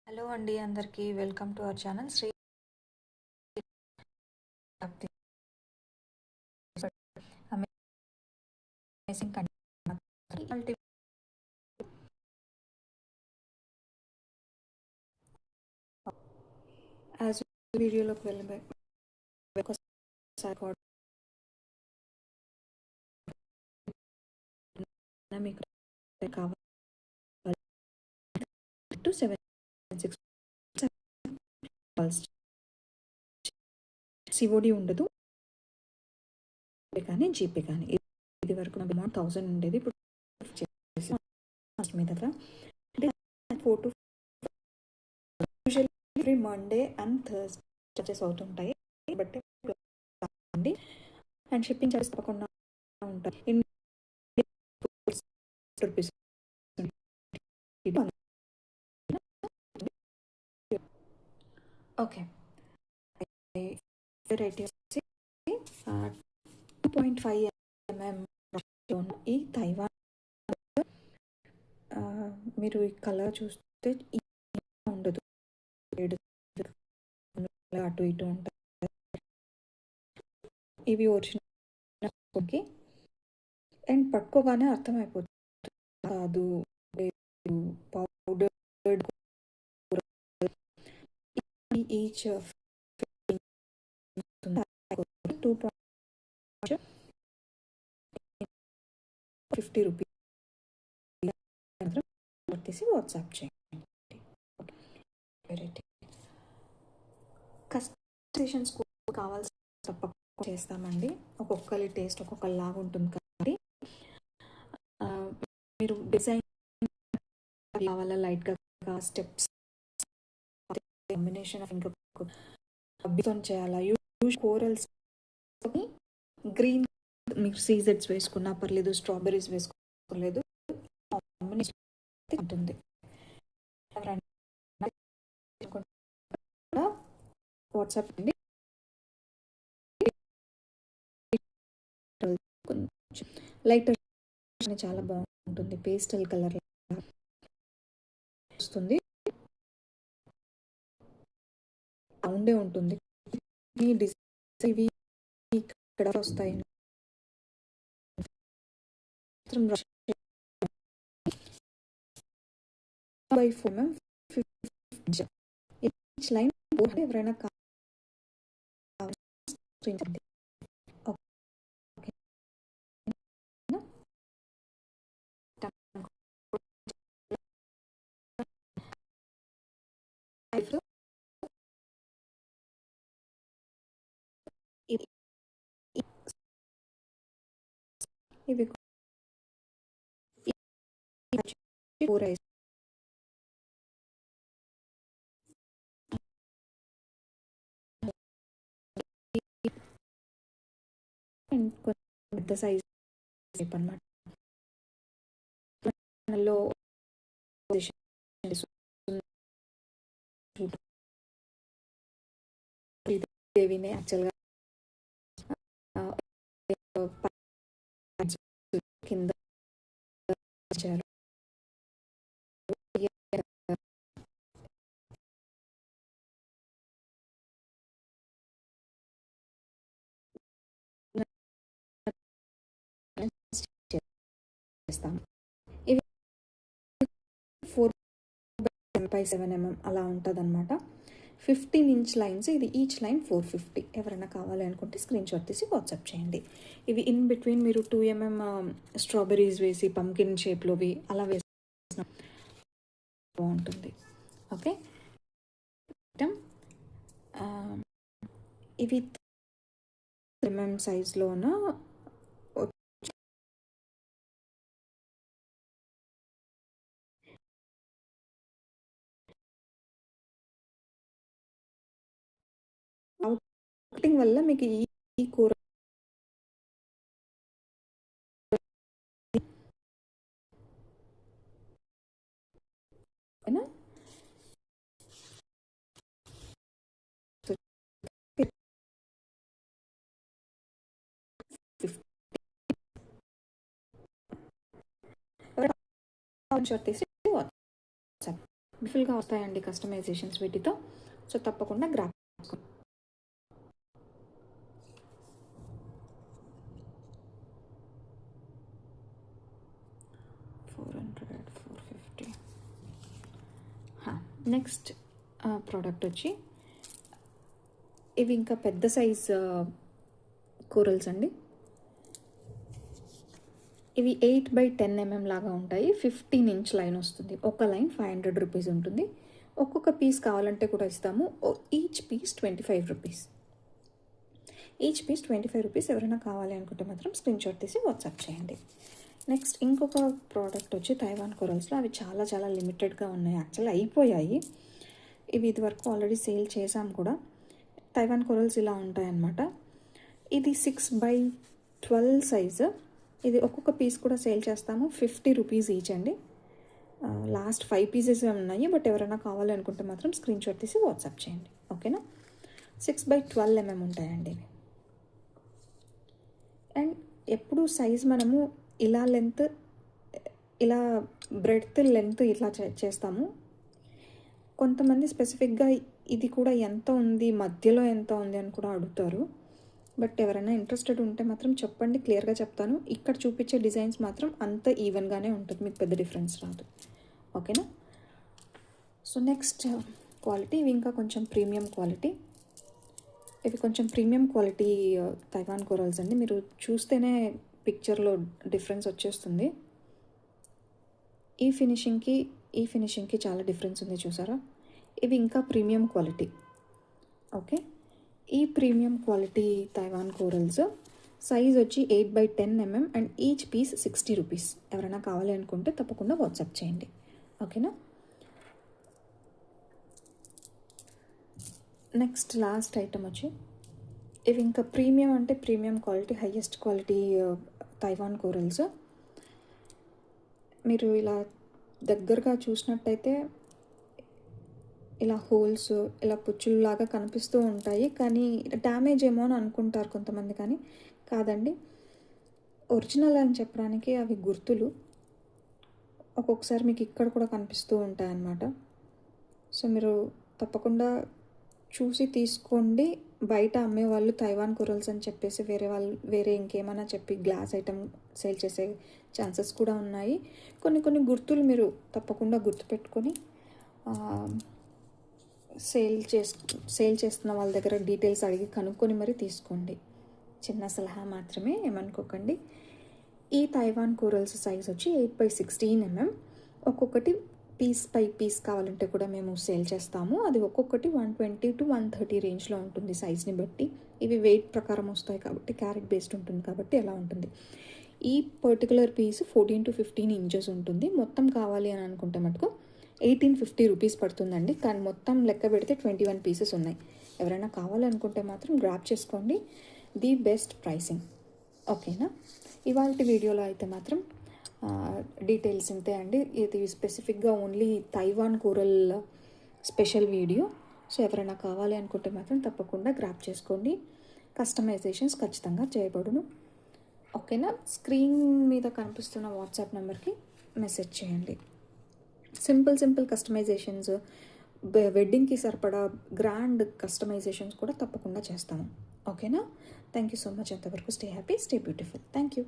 Hello అండి అందరికీ welcome to our channel Sri amazing content as వీడియోలోకి వెళ్ళే ఒకసారి మీకు కావాలి 276 సిఓడి ఉండదు కానీ జీపే కానీ ఇది వరకు నాకు అమౌంట్ 1000 ఉండేది ఇప్పుడు మీ దగ్గర 4 to usually Monday and Thursday charges అవుతుంటాయి బట్ అండి అండ్ షిప్పింగ్ చార్జెస్ తప్పకుండా ఉంటాయి రూపీస్ ఓకే వెరైటీ వచ్చి 2.5 mm ఈ తైవాన్ మీరు ఈ కలర్ చూస్తే ఉండదు అటు ఇటు ఉంటాయి ఇవి ఒరిజినల్ అండ్ పట్టుకోగానే అర్థమైపోతుంది కాదు పౌడర్ ఈచ్ 2.50 రూపీస్ తీసి వాట్సాప్ చేయండి. కస్టమైజేషన్స్ కావాల్సి తప్పకుండా చేస్తామండి. ఒక్కొక్కరి టేస్ట్ ఒక్కొక్కలాగా ఉంటుంది కాబట్టి మీరు డిజైన్ కావాలా లైట్గా స్టెప్స్ కాంబినేషన్ ఇంకా అబ్బితో చేయాలా యూజ్ కోరల్స్ గ్రీన్ మీకు సీజెడ్స్ వేసుకున్నా పర్లేదు స్ట్రాబెర్రీస్ వేసుకోలేదు కాంబినేషన్ ఉంటుంది వాట్సాప్ అండి లైట్ చాలా బాగుంటుంది పేస్టల్ కలర్ వస్తుంది రౌండే ఉంటుంది ఈ డిజైన్ ఇవి ఇక్కడ వస్తాయి బై 4 ఈచ్ లైన్ ఎవరైనా ఇవి పెద్ద సైజ్ అన్నమాట దేవిని యాక్చువల్గా కింద చేస్తాము ఇవి 4/7 mm అలా ఉంటుంది అనమాట 15 ఇంచ్ లైన్స్ ఇది ఈచ్ లైన్ 450 ఎవరైనా కావాలి అనుకుంటే స్క్రీన్ షాట్ తీసి వాట్సాప్ చేయండి ఇవి ఇన్ బిట్వీన్ మీరు 2 mm స్ట్రాబెర్రీస్ వేసి పంకిన్ షేప్లోవి అలా వేసి బాగుంటుంది ఓకే ఇవి mm సైజ్లోన కటింగ్ వల్ల మీకు ఈ కూర తీసి వాట్సాప్ బ్యూటిఫుల్గా వస్తాయండి కస్టమైజేషన్స్ వీటితో. సో తప్పకుండా గ్రాప్ చేసుకోండి. 400, 450. నెక్స్ట్ ప్రోడక్ట్ వచ్చి ఇవి ఇంకా పెద్ద సైజ్ కోరల్స్ అండి. ఇవి 8x10 mm లాగా ఉంటాయి. 15 ఇంచ్ లైన్ వస్తుంది. ఒక లైన్ 500 రూపీస్ ఉంటుంది. ఒక్కొక్క పీస్ కావాలంటే కూడా ఇస్తాము. Each piece 25 rupees. Each piece 25 rupees. ఎవరైనా కావాలి అనుకుంటే మాత్రం స్క్రీన్ షాట్ తీసి వాట్సాప్ చేయండి. నెక్స్ట్ ఇంకొక ప్రోడక్ట్ వచ్చి తైవాన్ కొరల్స్లో. అవి చాలా చాలా లిమిటెడ్గా ఉన్నాయి. యాక్చువల్లీ అయిపోయాయి. ఇవి ఇదివరకు ఆల్రెడీ సేల్ చేసాం కూడా. తైవాన్ కొరల్స్ ఇలా ఉంటాయన్నమాట. ఇది 6x12 సైజు. ఇది ఒక్కొక్క పీస్ కూడా సేల్ చేస్తాము. 50 రూపీస్ ఈచ్ అండి. లాస్ట్ 5 పీసెస్ ఉన్నాయి. బట్ ఎవరైనా కావాలి అనుకుంటే మాత్రం స్క్రీన్ షాట్ తీసి వాట్సాప్ చేయండి. ఓకేనా? 6x12 mm ఉంటాయండి ఇవి. అండ్ ఎప్పుడు సైజ్ మనము ఇలా లెంత్, ఇలా బ్రెడ్త్, లెంత్ ఇట్లా చేస్తాము. కొంతమంది స్పెసిఫిక్గా ఇది కూడా ఎంత ఉంది, మధ్యలో ఎంత ఉంది అని కూడా అడుగుతారు. బట్ ఎవరైనా ఇంట్రెస్టెడ్ ఉంటే మాత్రం చెప్పండి, క్లియర్గా చెప్తాను. ఇక్కడ చూపించే డిజైన్స్ మాత్రం అంత ఈవెన్గానే ఉంటుంది, మీకు పెద్ద డిఫరెన్స్ రాదు. ఓకేనా? So next quality. ఇవి ఇంకా కొంచెం ప్రీమియం క్వాలిటీ. ఇవి కొంచెం ప్రీమియం క్వాలిటీ తైవాన్ కొరల్స్ అండి. మీరు చూస్తేనే పిక్చర్లో డిఫరెన్స్ వచ్చేస్తుంది. ఈ ఫినిషింగ్కి చాలా డిఫరెన్స్ ఉంది, చూసారా? ఇవి ఇంకా ప్రీమియం క్వాలిటీ. ఓకే, ఈ premium quality Taiwan corals size వచ్చి 8x10 mm and each piece 60 rupees. ఎవరైనా కావాలి అనుకుంటే తప్పకుండా వాట్సాప్ చేయండి. ఓకేనా? నెక్స్ట్ లాస్ట్ ఐటమ్ వచ్చి ఇవి ఇంకా ప్రీమియం అంటే premium quality, highest quality Taiwan corals. మీరు ఇలా దగ్గరగా చూసినట్టయితే ఇలా హోల్స్, ఇలా పుచ్చుల్లాగా కనిపిస్తూ ఉంటాయి. కానీ డ్యామేజ్ ఏమో అని అనుకుంటారు కొంతమంది, కానీ కాదండి. ఒరిజినల్ అని చెప్పడానికి అవి గుర్తులు. ఒక్కొక్కసారి మీకు ఇక్కడ కూడా కనిపిస్తూ ఉంటాయి అన్నమాట. సో మీరు తప్పకుండా చూసి తీసుకోండి. బయట అమ్మేవాళ్ళు తైవాన్ కొరల్స్ అని చెప్పేసి వేరే ఇంకేమైనా చెప్పి గ్లాస్ ఐటమ్ సేల్ చేసే ఛాన్సెస్ కూడా ఉన్నాయి. కొన్ని గుర్తులు మీరు తప్పకుండా గుర్తుపెట్టుకొని సేల్ చేస్తున్న వాళ్ళ దగ్గర డీటెయిల్స్ అడిగి కనుక్కొని మరి తీసుకోండి. చిన్న సలహా మాత్రమే, ఏమనుకోకండి. ఈ తైవాన్ కోరల్స్ సైజ్ వచ్చి 8x16 mm. ఒక్కొక్కటి పీస్ కావాలంటే కూడా మేము సేల్ చేస్తాము. అది ఒక్కొక్కటి 120 to 130 రేంజ్లో ఉంటుంది సైజ్ని బట్టి. ఇవి వెయిట్ ప్రకారం వస్తాయి కాబట్టి, క్యారెట్ బేస్డ్ ఉంటుంది కాబట్టి అలా ఉంటుంది. ఈ పర్టికులర్ పీస్ 14 to 15 ఇంచెస్ ఉంటుంది. మొత్తం కావాలి అని అనుకుంటే మటుకు 1850 రూపీస్ పడుతుందండి. కానీ మొత్తం లెక్క పెడితే 21 పీసెస్ ఉన్నాయి. ఎవరైనా కావాలనుకుంటే మాత్రం గ్రాప్ చేసుకోండి. The best pricing. ఓకేనా? ఇవాళ వీడియోలో అయితే మాత్రం డీటెయిల్స్ ఇంతే అండి. ఇది స్పెసిఫిక్గా only Taiwan coral special video. So ఎవరైనా కావాలి అనుకుంటే మాత్రం తప్పకుండా గ్రాప్ చేసుకోండి. కస్టమైజేషన్స్ ఖచ్చితంగా చేయబడును. ఓకేనా? స్క్రీన్ మీద కనిపిస్తున్న వాట్సాప్ నెంబర్కి మెసేజ్ చేయండి. సింపుల్ కస్టమైజేషన్స్, వెడ్డింగ్కి సరిపడా గ్రాండ్ కస్టమైజేషన్స్ కూడా తప్పకుండా చేస్తాము. ఓకేనా? Thank you so much. అంతవరకు stay happy, stay beautiful. Thank you.